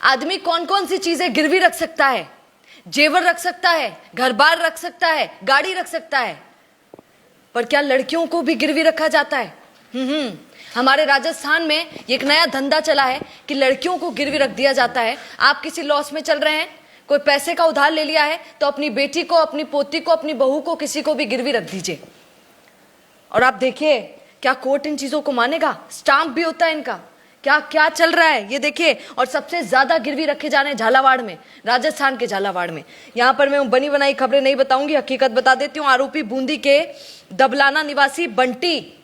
आदमी कौन कौन सी चीजें गिरवी रख सकता है? जेवर रख सकता है, घर बार रख सकता है, गाड़ी रख सकता है, पर क्या लड़कियों को भी गिरवी रखा जाता है? हमारे राजस्थान में एक नया धंधा चला है कि लड़कियों को गिरवी रख दिया जाता है। आप किसी लॉस में चल रहे हैं, कोई पैसे का उधार ले लिया है, तो अपनी बेटी को, अपनी पोती को, अपनी बहू को, किसी को भी गिरवी रख दीजिए और आप देखिए क्या कोर्ट इन चीजों को मानेगा। स्टाम्प भी होता है इनका। क्या क्या चल रहा है ये देखिए। और सबसे ज्यादा गिरवी रखे जा रहे हैं झालावाड़ में, राजस्थान के झालावाड़ में। यहां पर मैं बनी बनाई खबरें नहीं बताऊंगी, हकीकत बता देती हूं। आरोपी बूंदी के दबलाना निवासी बंटी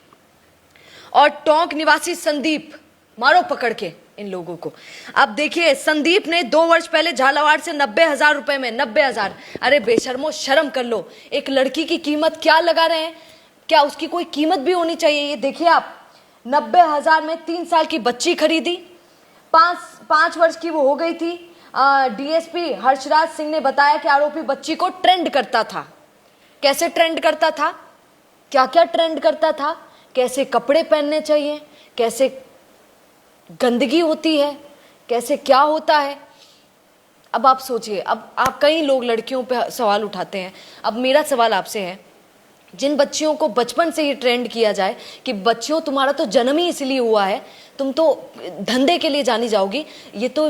और टोंक निवासी संदीप, मारो पकड़ के इन लोगों को। अब देखिए, संदीप ने 2 वर्ष पहले झालावाड़ से 90,000 रुपए में, 90,000, अरे बेशर्मो शर्म कर लो। एक लड़की की कीमत क्या लगा रहे हैं? क्या उसकी कोई कीमत भी होनी चाहिए? ये देखिए आप, 90,000 में 3 साल की बच्ची खरीदी, 5 वर्ष की वो हो गई थी। डीएसपी हर्षराज सिंह ने बताया कि आरोपी बच्ची को ट्रेंड करता था। कैसे ट्रेंड करता था? क्या क्या ट्रेंड करता था? कैसे कपड़े पहनने चाहिए, कैसे गंदगी होती है, कैसे क्या होता है। अब आप सोचिए, अब आप कई लोग लड़कियों पे सवाल उठाते हैं। अब मेरा सवाल आपसे है, जिन बच्चियों को बचपन से ही ट्रेंड किया जाए कि बच्चियों तुम्हारा तो जन्म ही इसलिए हुआ है, तुम तो धंधे के लिए जानी जाओगी, ये तो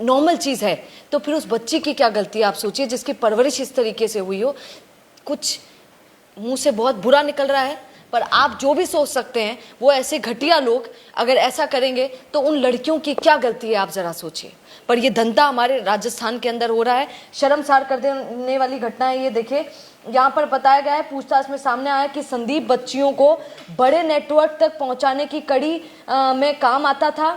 नॉर्मल चीज़ है, तो फिर उस बच्ची की क्या गलती है? आप सोचिए, जिसकी परवरिश इस तरीके से हुई हो। कुछ मुंह से बहुत बुरा निकल रहा है, पर आप जो भी सोच सकते हैं, वो ऐसे घटिया लोग अगर ऐसा करेंगे तो उन लड़कियों की क्या गलती है, आप जरा सोचिए। पर ये धंधा हमारे राजस्थान के अंदर हो रहा है। शर्मसार कर देने वाली घटना है ये। देखिए, यहाँ पर बताया गया है, पूछताछ में सामने आया कि संदीप बच्चियों को बड़े नेटवर्क तक पहुंचाने की कड़ी में काम आता था।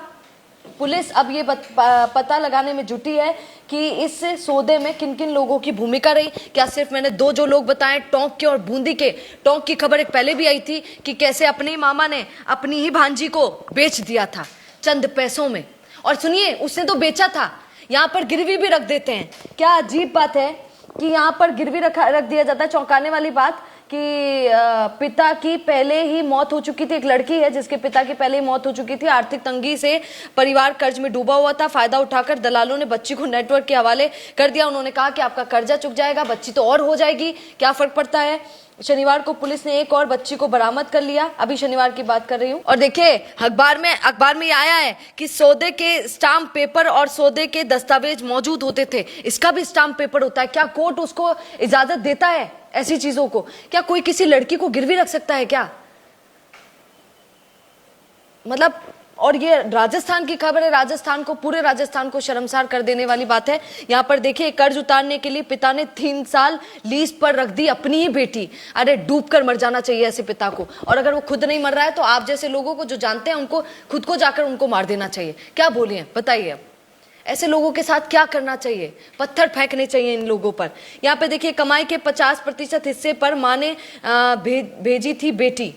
पुलिस अब ये पता लगाने में जुटी है कि इस सौदे में किन किन लोगों की भूमिका रही। क्या सिर्फ मैंने 2 जो लोग बताए, टोंक के और बूंदी के। टोंक की खबर एक पहले भी आई थी कि कैसे अपने ही मामा ने अपनी ही भांजी को बेच दिया था चंद पैसों में। और सुनिए, उसने तो बेचा था, यहाँ पर गिरवी भी रख देते हैं। क्या अजीब बात है कि यहाँ पर गिरवी रख दिया जाता है। चौंकाने वाली बात कि पिता की पहले ही मौत हो चुकी थी। एक लड़की है जिसके पिता की पहले ही मौत हो चुकी थी। आर्थिक तंगी से परिवार कर्ज में डूबा हुआ था। फायदा उठाकर दलालों ने बच्ची को नेटवर्क के हवाले कर दिया। उन्होंने कहा कि आपका कर्जा चुक जाएगा, बच्ची तो और हो जाएगी, क्या फर्क पड़ता है। शनिवार को पुलिस ने एक और बच्ची को बरामद कर लिया। अभी शनिवार की बात कर रही हूँ। और देखिए, अखबार में ये आया है कि सौदे के स्टाम्प पेपर और सौदे के दस्तावेज मौजूद होते थे। इसका भी स्टाम्प पेपर होता है। क्या कोर्ट उसको इजाजत देता है ऐसी चीजों को? क्या कोई किसी लड़की को गिरवी रख सकता है क्या? मतलब, और ये राजस्थान की खबर है। राजस्थान को, पूरे राजस्थान को शर्मसार कर देने वाली बात है। यहाँ पर देखिए, कर्ज उतारने के लिए पिता ने 3 साल लीज पर रख दी अपनी ही बेटी। अरे डूब कर मर जाना चाहिए ऐसे पिता को। और अगर वो खुद नहीं मर रहा है तो आप जैसे लोगों को जो जानते हैं उनको खुद को जाकर उनको मार देना चाहिए। क्या बोलिए, बताइए। अब ऐसे लोगों के साथ क्या करना चाहिए? पत्थर फेंकने चाहिए इन लोगों पर। यहाँ पे देखिए, कमाई के 50% हिस्से पर माँ ने भेजी थी बेटी।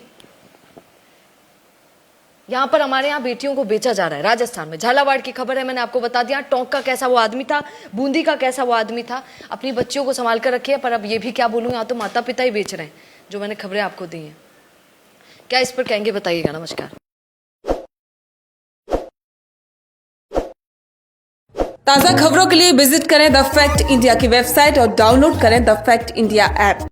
यहाँ पर हमारे यहाँ बेटियों को बेचा जा रहा है राजस्थान में। झालावाड़ की खबर है, मैंने आपको बता दिया। टोंक का कैसा वो आदमी था, बूंदी का कैसा वो आदमी था। अपनी बच्चियों को संभाल कर रखिए। पर अब ये भी क्या बोलूँ, यहाँ तो माता पिता ही बेच रहे हैं, जो मैंने खबरें आपको दी हैं। क्या इस पर कहेंगे, बताइएगा। नमस्कार। ताज़ा खबरों के लिए विजिट करें द फैक्ट इंडिया की वेबसाइट और डाउनलोड करें द फैक्ट इंडिया ऐप।